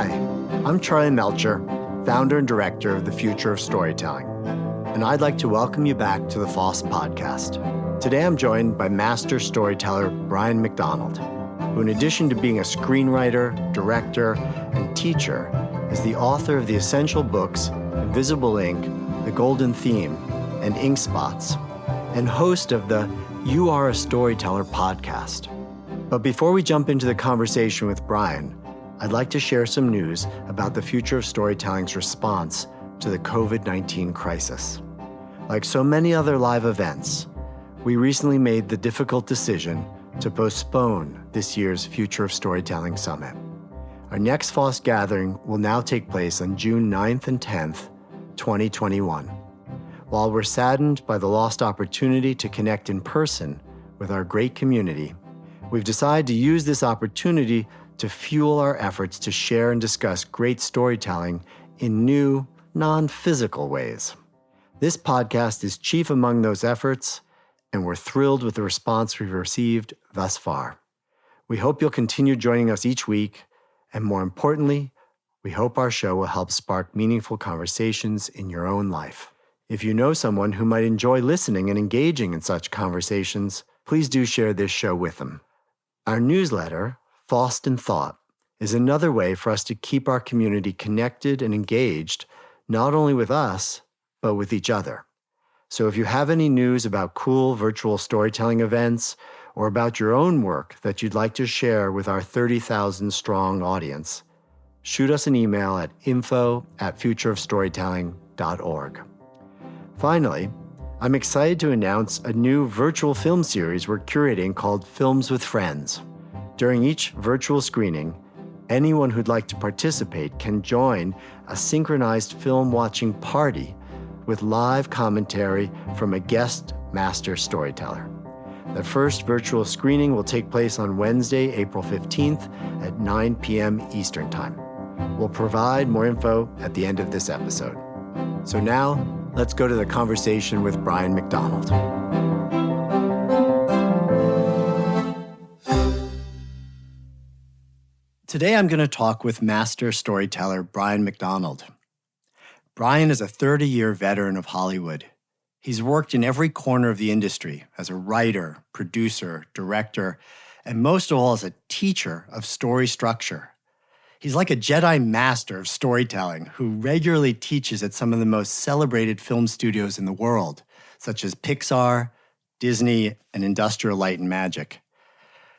Hi, I'm Charlie Melcher, founder and director of the Future of Storytelling, and I'd like to welcome you back to the FoST podcast. Today I'm joined by master storyteller Brian McDonald, who in addition to being a screenwriter, director, and teacher, is the author of the essential books Invisible Ink, The Golden Theme, and Ink Spots, and host of the You Are a Storyteller podcast. But before we jump into the conversation with Brian, I'd like to share some news about the Future of Storytelling's response to the COVID-19 crisis. Like so many other live events, we recently made the difficult decision to postpone this year's Future of Storytelling Summit. Our next FoST gathering will now take place on June 9th and 10th, 2021. While we're saddened by the lost opportunity to connect in person with our great community, we've decided to use this opportunity to fuel our efforts to share and discuss great storytelling in new, non-physical ways. This podcast is chief among those efforts, and we're thrilled with the response we've received thus far. We hope you'll continue joining us each week, and more importantly, we hope our show will help spark meaningful conversations in your own life. If you know someone who might enjoy listening and engaging in such conversations, please do share this show with them. Our newsletter, FoST in Thought, is another way for us to keep our community connected and engaged, not only with us, but with each other. So if you have any news about cool virtual storytelling events or about your own work that you'd like to share with our 30,000-strong audience, shoot us an email at info@futureofstorytelling.org. Finally, I'm excited to announce a new virtual film series we're curating called Films with Friends. During each virtual screening, anyone who'd like to participate can join a synchronized film-watching party with live commentary from a guest master storyteller. The first virtual screening will take place on Wednesday, April 15th at 9 p.m. Eastern Time. We'll provide more info at the end of this episode. So now, let's go to the conversation with Brian McDonald. Today, I'm going to talk with master storyteller Brian McDonald. Brian is a 30-year veteran of Hollywood. He's worked in every corner of the industry as a writer, producer, director, and most of all as a teacher of story structure. He's like a Jedi master of storytelling who regularly teaches at some of the most celebrated film studios in the world, such as Pixar, Disney, and Industrial Light and Magic.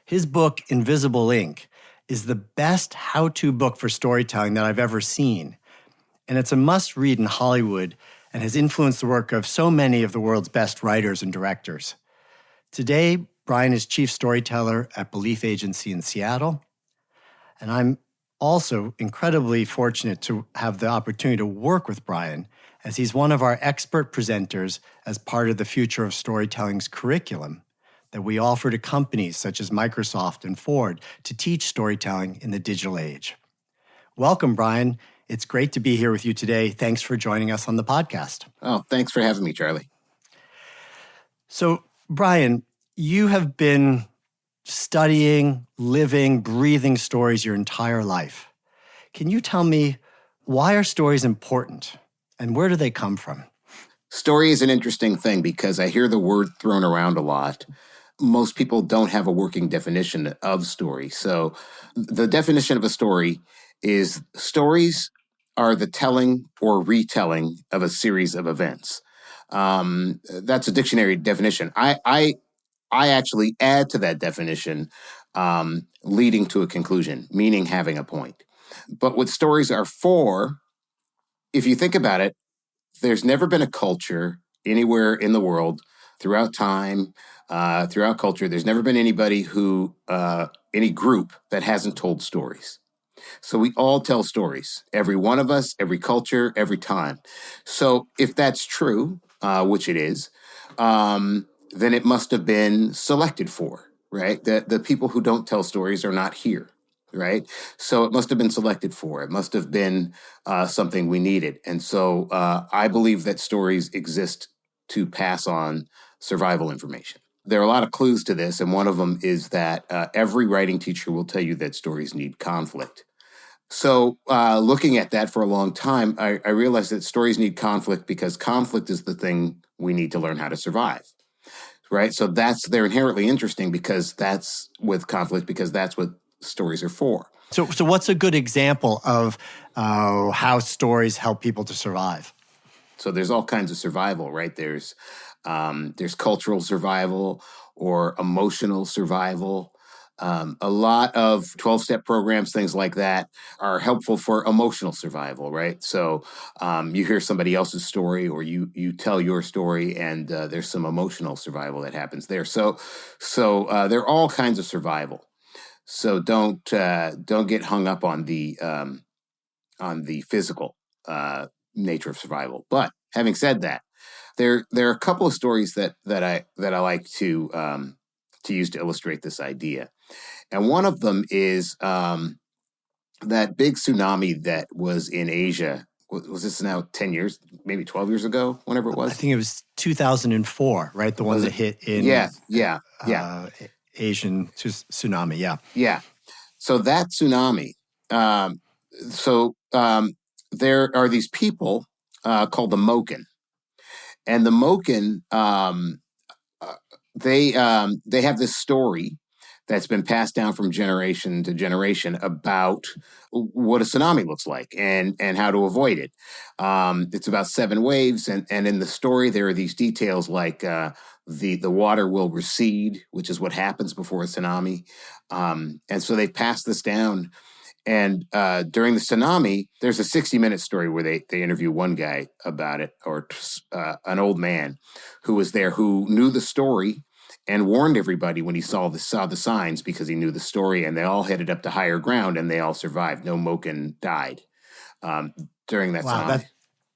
His book, Invisible Ink, is the best how-to book for storytelling that I've ever seen. And it's a must-read in Hollywood and has influenced the work of so many of the world's best writers and directors. Today, Brian is chief storyteller at Belief Agency in Seattle. And I'm also incredibly fortunate to have the opportunity to work with Brian, as he's one of our expert presenters as part of the Future of Storytelling's curriculum that we offer to companies such as Microsoft and Ford to teach storytelling in the digital age. Welcome, Brian. It's great to be here with you today. Thanks for joining us on the podcast. Oh, thanks for having me, Charlie. So, Brian, you have been studying, living, breathing stories your entire life. Can you tell me, why are stories important and where do they come from? Story is an interesting thing because I hear the word thrown around a lot. Most people don't have a working definition of story. So the definition of a story is stories are the telling or retelling of a series of events. That's a dictionary definition. I actually add to that definition leading to a conclusion, meaning having a point. But what stories are for, if you think about it, there's never been a culture anywhere in the world throughout time, throughout culture, there's never been anybody who, any group that hasn't told stories. So we all tell stories, every one of us, every culture, every time. So if that's true, which it is, then it must have been selected for, right? The people who don't tell stories are not here, right? So it must have been selected for. It must have been something we needed. And so I believe that stories exist to pass on survival information. There are a lot of clues to this, and one of them is that every writing teacher will tell you that stories need conflict. So looking at that for a long time, I realized that stories need conflict because conflict is the thing we need to learn how to survive. Right. So they're inherently interesting because that's with conflict, because that's what stories are for. So what's a good example of how stories help people to survive? So there's all kinds of survival, right? There's cultural survival or emotional survival. A lot of 12-step programs, things like that, are helpful for emotional survival, right? So you hear somebody else's story, or you tell your story, and there's some emotional survival that happens there. So there are all kinds of survival. So don't get hung up on the physical nature of survival. But having said that, there are a couple of stories that I like to use to illustrate this idea. And one of them is that big tsunami that was in Asia. Was this now 10 years, maybe 12 years ago, whenever it was? I think it was 2004, right? The one that hit in Asian tsunami, yeah. Yeah. So that tsunami, there are these people called the Moken. And the Moken, they have this story that's been passed down from generation to generation about what a tsunami looks like and how to avoid it. It's about 7 waves, and in the story there are these details like the water will recede, which is what happens before a tsunami. And so they passed this down. And during the tsunami, there's a 60-minute story where they interview one guy about it, or an old man who was there, who knew the story and warned everybody when he saw the signs, because he knew the story, and they all headed up to higher ground, and they all survived. No Moken died during that tsunami.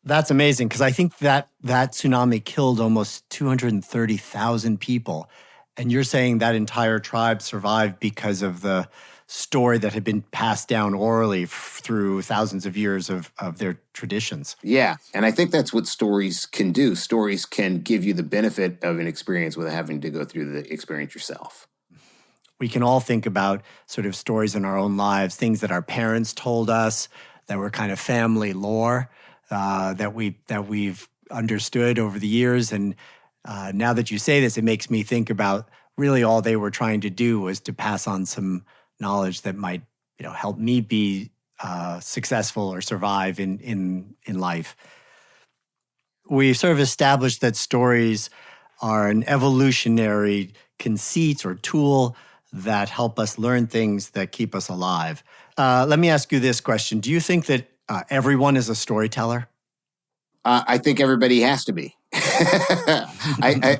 That's amazing, because I think that tsunami killed almost 230,000 people. And you're saying that entire tribe survived because of the story that had been passed down orally through thousands of years of their traditions. Yeah, and I think that's what stories can do. Stories can give you the benefit of an experience without having to go through the experience yourself. We can all think about sort of stories in our own lives, things that our parents told us that were kind of family lore that we've understood over the years. And now that you say this, it makes me think about really all they were trying to do was to pass on some knowledge that might, help me be successful or survive in life. We sort of established that stories are an evolutionary conceit or tool that help us learn things that keep us alive. Let me ask you this question. Do you think that everyone is a storyteller? I think everybody has to be. I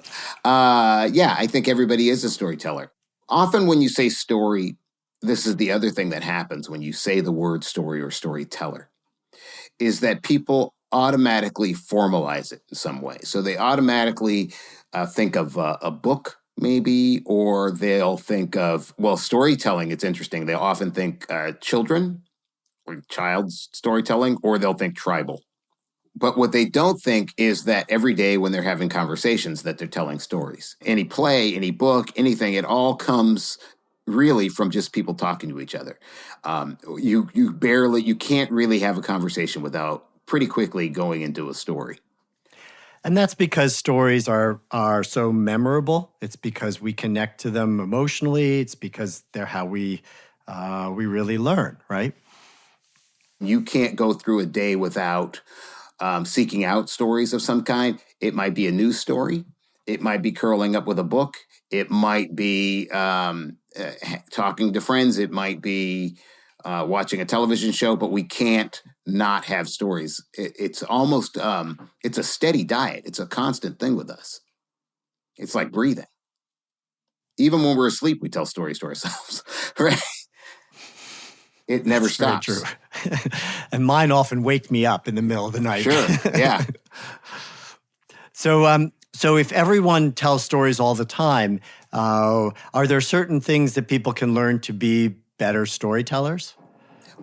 think everybody is a storyteller. Often when you say story, this is the other thing that happens when you say the word story or storyteller, is that people automatically formalize it in some way. So they automatically think of a book, maybe, or they'll think of, storytelling. It's interesting. They often think children or child's storytelling, or they'll think tribal. But what they don't think is that every day when they're having conversations that they're telling stories. Any play, any book, anything, it all comes really from just people talking to each other. You can't really have a conversation without pretty quickly going into a story. And that's because stories are so memorable. It's because we connect to them emotionally. It's because they're how we really learn, right? You can't go through a day without seeking out stories of some kind. It might be a news story. It might be curling up with a book. It might be talking to friends. It might be watching a television show, but we can't not have stories. It's almost, it's a steady diet. It's a constant thing with us. It's like breathing. Even when we're asleep, we tell stories to ourselves, right? It never stops. Very true. And mine often wake me up in the middle of the night. Sure, yeah. So if everyone tells stories all the time, are there certain things that people can learn to be better storytellers?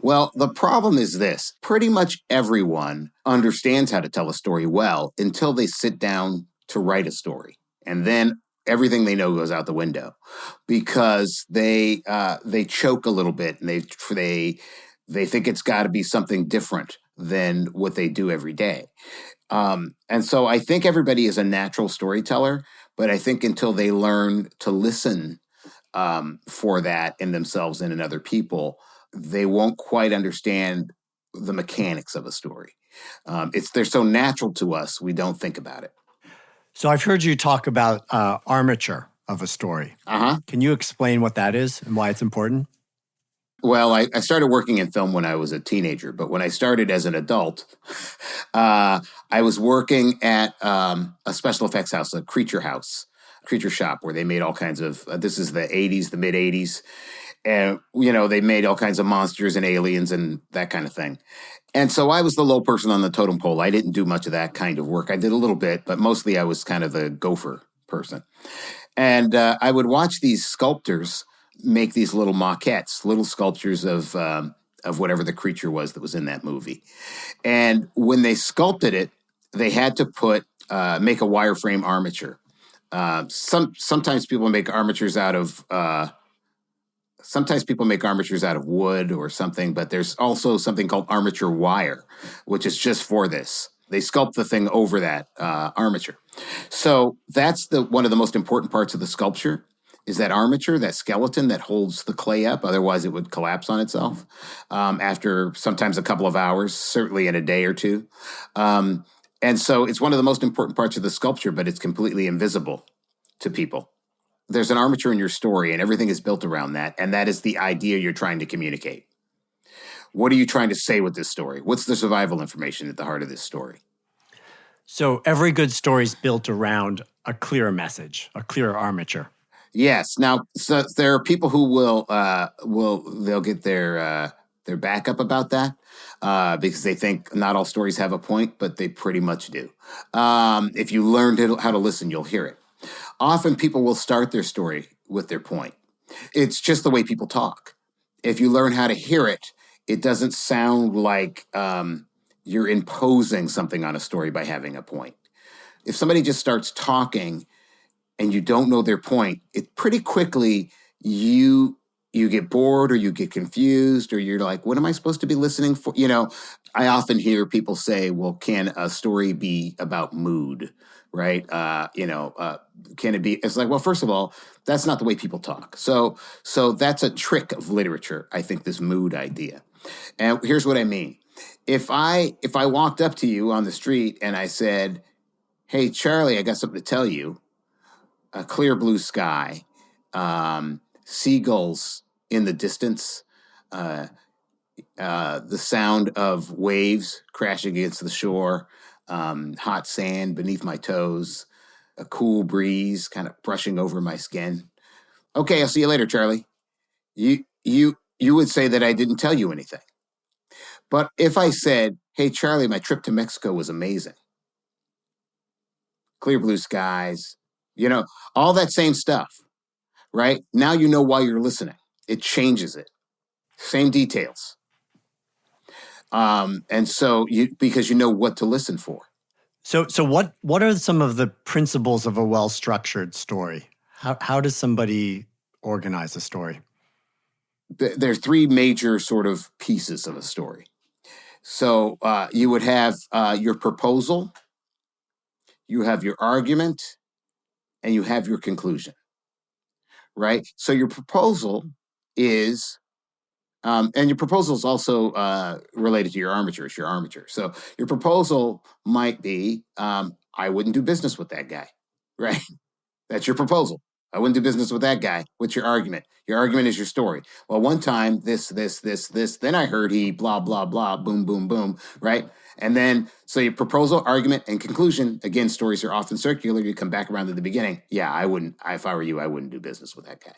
Well, the problem is this. Pretty much everyone understands how to tell a story well until they sit down to write a story. And then everything they know goes out the window because they choke a little bit, and They think it's got to be something different than what they do every day. And so I think everybody is a natural storyteller, but I think until they learn to listen for that in themselves and in other people, they won't quite understand the mechanics of a story. They're so natural to us, we don't think about it. So I've heard you talk about armature of a story. Can you explain what that is and why it's important? Well, I started working in film when I was a teenager, but when I started as an adult, I was working at a special effects house, a creature shop, where they made all kinds of, this is the 80s, the mid 80s. And, they made all kinds of monsters and aliens and that kind of thing. And so I was the low person on the totem pole. I didn't do much of that kind of work. I did a little bit, but mostly I was kind of the gopher person. And I would watch these sculptors make these little maquettes, little sculptures of whatever the creature was that was in that movie. And when they sculpted it, they had to make a wireframe armature. Sometimes people make armatures out of wood or something, but there's also something called armature wire, which is just for this. They sculpt the thing over that armature. So that's one of the most important parts of the sculpture, is that armature, that skeleton that holds the clay up. Otherwise, it would collapse on itself after sometimes a couple of hours, certainly in a day or two. And so it's one of the most important parts of the sculpture, but it's completely invisible to people. There's an armature in your story, and everything is built around that. And that is the idea you're trying to communicate. What are you trying to say with this story? What's the survival information at the heart of this story? So every good story is built around a clear message, a clear armature. Yes. Now, so there are people who they'll get their backup about that because they think not all stories have a point, but they pretty much do. If you learn how to listen, you'll hear it. Often people will start their story with their point. It's just the way people talk. If you learn how to hear it, it doesn't sound like you're imposing something on a story by having a point. If somebody just starts talking and you don't know their point, it pretty quickly you get bored or you get confused or you're like, what am I supposed to be listening for? I often hear people say, well, can a story be about mood? Right? Can it be? It's like, well, first of all, that's not the way people talk. So that's a trick of literature, I think, this mood idea. And here's what I mean. If I walked up to you on the street and I said, hey, Charlie, I got something to tell you. A clear blue sky, seagulls in the distance, the sound of waves crashing against the shore, hot sand beneath my toes, a cool breeze kind of brushing over my skin. Okay, I'll see you later, Charlie. You would say that I didn't tell you anything. But if I said, hey, Charlie, my trip to Mexico was amazing. Clear blue skies, all that same stuff, right? Now you know why you're listening. It changes it. Same details. And so because you know what to listen for. So what are some of the principles of a well-structured story? How does somebody organize a story? There's three major sort of pieces of a story. So you would have your proposal, you have your argument, and you have your conclusion, right? So your proposal is, and your proposal is also related to your armature. It's your armature. So your proposal might be, I wouldn't do business with that guy, right? That's your proposal. I wouldn't do business with that guy. What's your argument? Your argument is your story. Well, one time, this, then I heard he blah, blah, blah, boom, boom, boom, right? And then, so your proposal, argument, and conclusion, again, stories are often circular. You come back around to the beginning. Yeah, if I were you, I wouldn't do business with that guy,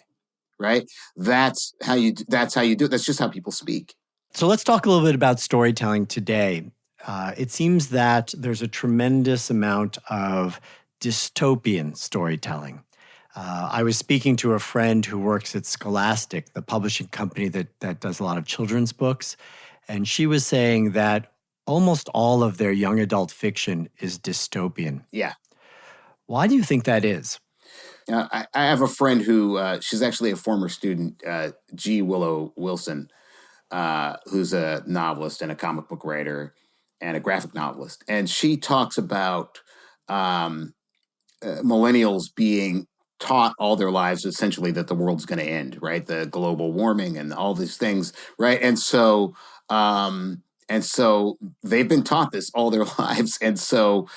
right? That's how you do it. That's just how people speak. So let's talk a little bit about storytelling today. It seems that there's a tremendous amount of dystopian storytelling. I was speaking to a friend who works at Scholastic, the publishing company that does a lot of children's books, and she was saying that almost all of their young adult fiction is dystopian. Yeah. Why do you think that is? I have a friend who, she's actually a former student, G. Willow Wilson, who's a novelist and a comic book writer and a graphic novelist. And she talks about millennials being taught all their lives essentially that the world's going to end, right? The global warming and all these things, right? And so they've been taught this all their lives, and so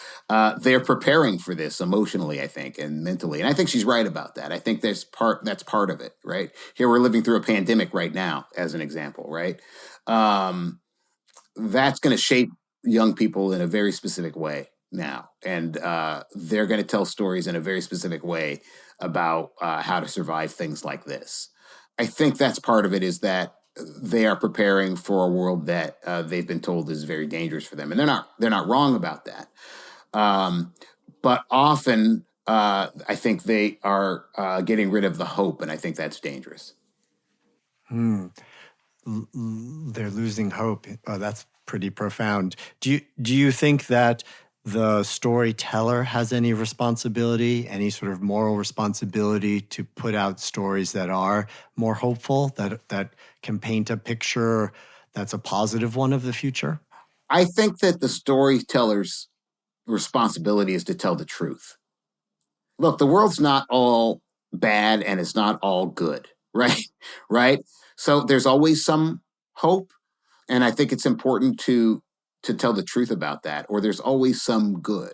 they're preparing for this emotionally, I think, and mentally. And I think she's right about that. I think that's part of it, right? Here we're living through a pandemic right now, as an example, right? That's going to shape young people in a very specific way now, and they're going to tell stories in a very specific way about how to survive things like this. I think that's part of it, is that they are preparing for a world that they've been told is very dangerous for them, and they're not wrong about that. But often, I think they are getting rid of the hope, and I think that's dangerous. They're losing hope. Oh, that's pretty profound. Do you think that the storyteller has any responsibility, any sort of moral responsibility to put out stories that are more hopeful, that can paint a picture that's a positive one of the future? I think that the storyteller's responsibility is to tell the truth. Look, the world's not all bad and it's not all good, right? Right? So there's always some hope, and I think it's important to tell the truth about that, or there's always some good.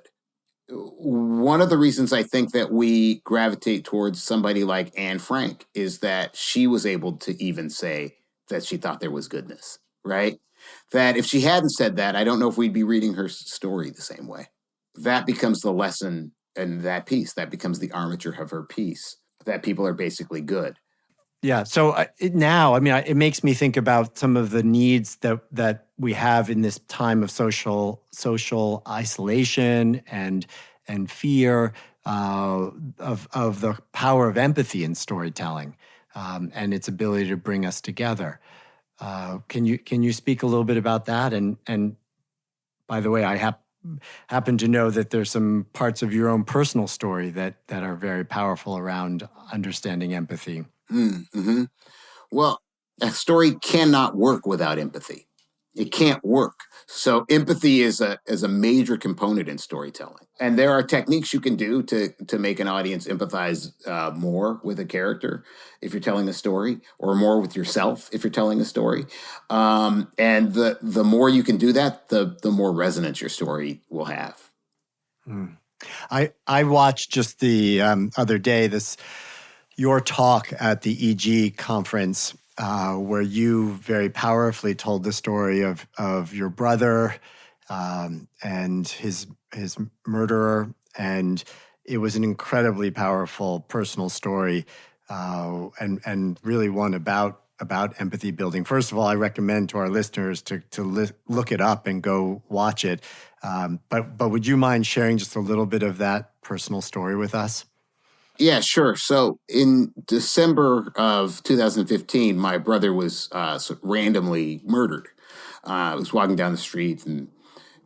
One of the reasons I think that we gravitate towards somebody like Anne Frank is that she was able to even say that she thought there was goodness, right? That if she hadn't said that, I don't know if we'd be reading her story the same way. That becomes the lesson in that piece. That becomes the armature of her piece, that people are basically good. Yeah. So now, I mean, it makes me think about some of the needs that we have in this time of social isolation and fear, of the power of empathy in storytelling, and its ability to bring us together. Can you speak a little bit about that? And by the way, I happen to know that there's some parts of your own personal story that are very powerful around understanding empathy. Mm-hmm. Well, a story cannot work without empathy. It can't work. So empathy is a major component in storytelling. And there are techniques you can do to make an audience empathize more with a character if you're telling a story, or more with yourself if you're telling a story. And the more you can do that, the more resonance your story will have. I watched just the other day your talk at the EG conference, where you very powerfully told the story of your brother and his murderer, and it was an incredibly powerful personal story, and really one about empathy building. First of all, I recommend to our listeners to look it up and go watch it. But would you mind sharing just a little bit of that personal story with us? Yeah, sure. So in December of 2015, my brother was randomly murdered. I was walking down the street and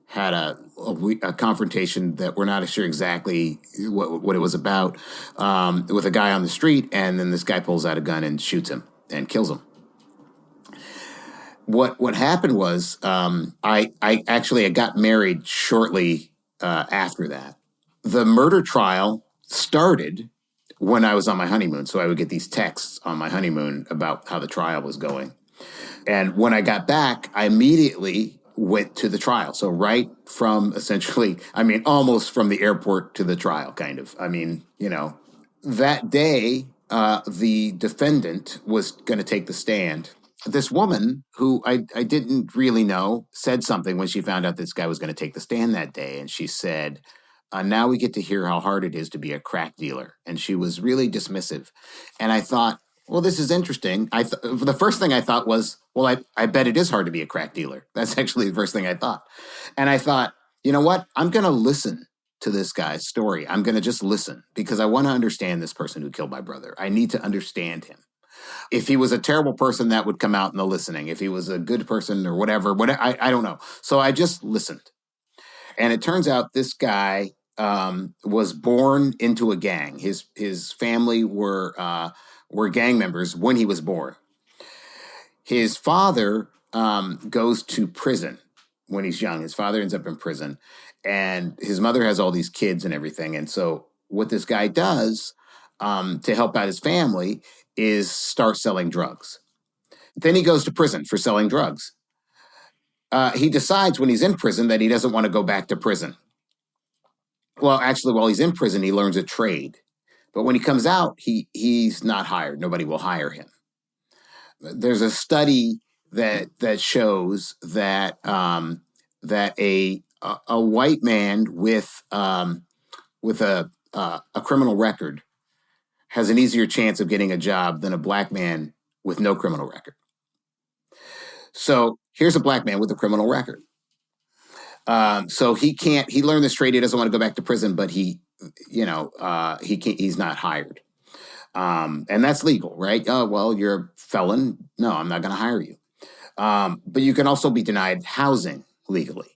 had a confrontation that we're not sure exactly what it was about, with a guy on the street, and then this guy pulls out a gun and shoots him and kills him. What happened was I got married shortly after that. The murder trial started when I was on my honeymoon. So I would get these texts on my honeymoon about how the trial was going. And when I got back, I immediately went to the trial. So right from almost from the airport to the trial, kind of. That day, the defendant was going to take the stand. This woman, who I didn't really know, said something when she found out this guy was going to take the stand that day. And she said, now we get to hear how hard it is to be a crack dealer. And she was really dismissive. And I thought, well, this is interesting. The first thing I thought was, well, I bet it is hard to be a crack dealer. That's actually the first thing I thought. And I thought, you know what? I'm going to listen to this guy's story. I'm going to just listen, because I want to understand this person who killed my brother. I need to understand him. If he was a terrible person, that would come out in the listening. If he was a good person or whatever, I don't know. So I just listened. And it turns out this guy was born into a gang. His family were gang members when he was born. His father goes to prison when he's young. His father ends up in prison, and his mother has all these kids and everything. And so what this guy does to help out his family is start selling drugs. Then he goes to prison for selling drugs. He decides when he's in prison that he doesn't want to go back to prison. Well, actually, while he's in prison, he learns a trade. But when he comes out, he's not hired. Nobody will hire him. There's a study that shows that that a white man with a criminal record has an easier chance of getting a job than a black man with no criminal record. So here's a black man with a criminal record. So he learned this trade. He doesn't want to go back to prison, but he's not hired. And that's legal, right? Oh, well, you're a felon. No, I'm not going to hire you. But you can also be denied housing legally.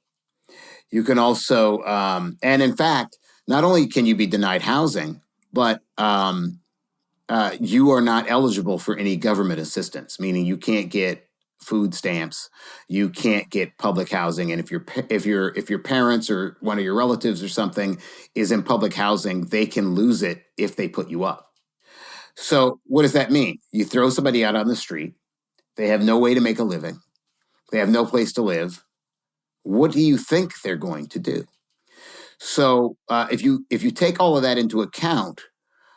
You can also, and in fact, not only can you be denied housing, but you are not eligible for any government assistance, meaning you can't get food stamps, you can't get public housing, and if your parents or one of your relatives or something is in public housing, they can lose it if they put you up. So what does that mean? You throw somebody out on the street, they have no way to make a living, they have no place to live. What do you think they're going to do? So if you take all of that into account,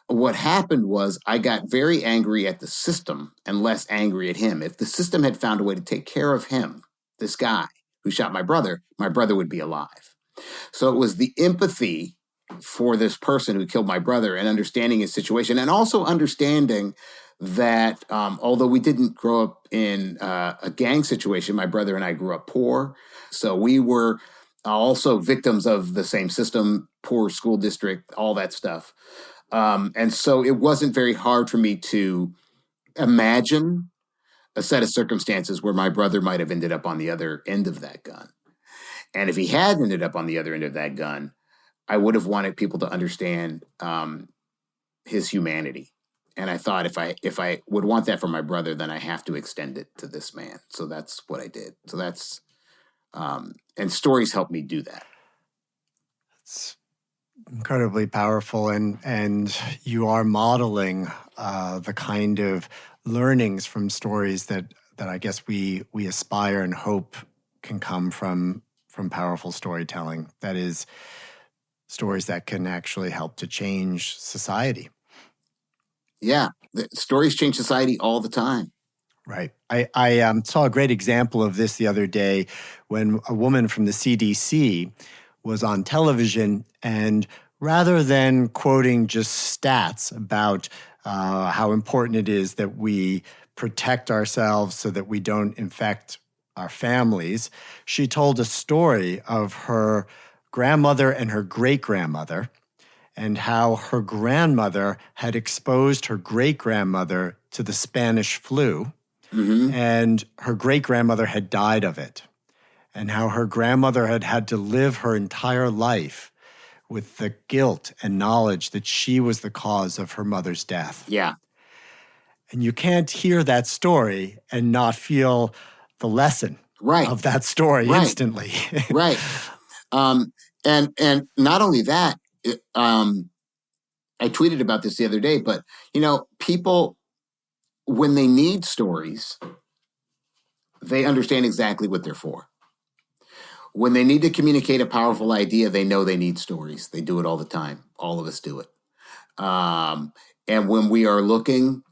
what happened was I got very angry at the system and less angry at him. If the system had found a way to take care of him, this guy who shot my brother would be alive. So it was the empathy for this person who killed my brother and understanding his situation, and also understanding that although we didn't grow up in a gang situation, my brother and I grew up poor. So we were also victims of the same system, poor school district, all that stuff. And so it wasn't very hard for me to imagine a set of circumstances where my brother might have ended up on the other end of that gun. And if he had ended up on the other end of that gun, I would have wanted people to understand his humanity. And I thought if I would want that for my brother, then I have to extend it to this man. So that's what I did. So that's and stories helped me do that. It's incredibly powerful, and you are modeling the kind of learnings from stories that I guess we aspire and hope can come from powerful storytelling. That is, stories that can actually help to change society. Yeah, the stories change society all the time. Right. I saw a great example of this the other day when a woman from the CDC was on television, and rather than quoting just stats about how important it is that we protect ourselves so that we don't infect our families, she told a story of her grandmother and her great-grandmother, and how her grandmother had exposed her great-grandmother to the Spanish flu, and her great-grandmother had died of it, and how her grandmother had had to live her entire life with the guilt and knowledge that she was the cause of her mother's death. Yeah. And you can't hear that story and not feel the lesson of that story instantly. Right. And not only that, I tweeted about this the other day, but, people, when they need stories, they understand exactly what they're for. When they need to communicate a powerful idea, they know they need stories. They do it all the time. All of us do it. And when we are looking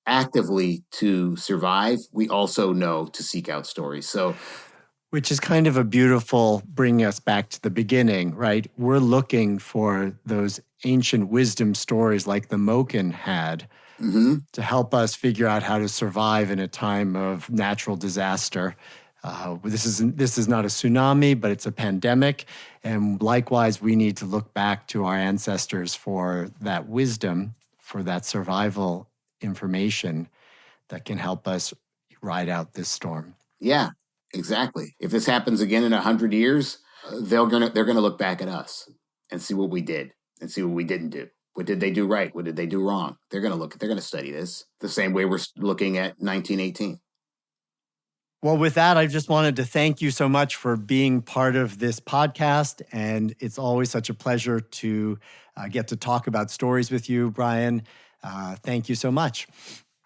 actively to survive, we also know to seek out stories. So, which is kind of a beautiful bringing us back to the beginning, right? We're looking for those ancient wisdom stories like the Moken had to help us figure out how to survive in a time of natural disaster. This is not a tsunami, but it's a pandemic. And likewise, we need to look back to our ancestors for that wisdom, for that survival information that can help us ride out this storm. Yeah, exactly. If this happens again in 100 years, they're gonna look back at us and see what we did and see what we didn't do. What did they do right? What did they do wrong? They're gonna study this the same way we're looking at 1918. Well, with that, I just wanted to thank you so much for being part of this podcast. And it's always such a pleasure to get to talk about stories with you, Brian. Thank you so much.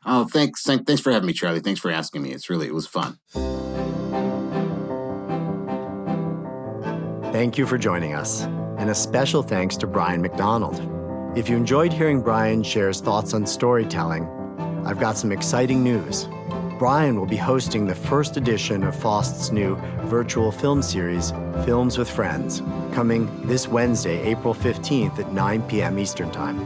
Oh, thanks for having me, Charlie. Thanks for asking me. It was fun. Thank you for joining us. And a special thanks to Brian McDonald. If you enjoyed hearing Brian share his thoughts on storytelling, I've got some exciting news. Brian will be hosting the first edition of FoST's new virtual film series, Films with Friends, coming this Wednesday, April 15th at 9 p.m. Eastern Time.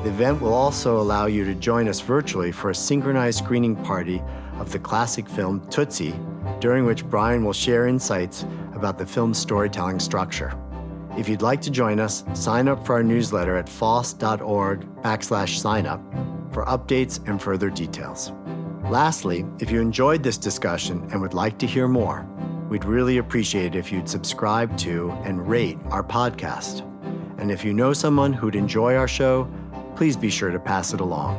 The event will also allow you to join us virtually for a synchronized screening party of the classic film Tootsie, during which Brian will share insights about the film's storytelling structure. If you'd like to join us, sign up for our newsletter at fost.org/signup for updates and further details. Lastly, if you enjoyed this discussion and would like to hear more, we'd really appreciate it if you'd subscribe to and rate our podcast. And if you know someone who'd enjoy our show, please be sure to pass it along.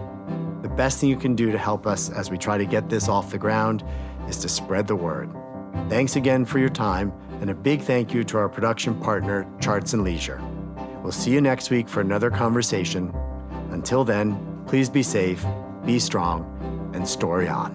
The best thing you can do to help us as we try to get this off the ground is to spread the word. Thanks again for your time, and a big thank you to our production partner, Charts and Leisure. We'll see you next week for another conversation. Until then, please be safe, be strong, and story on.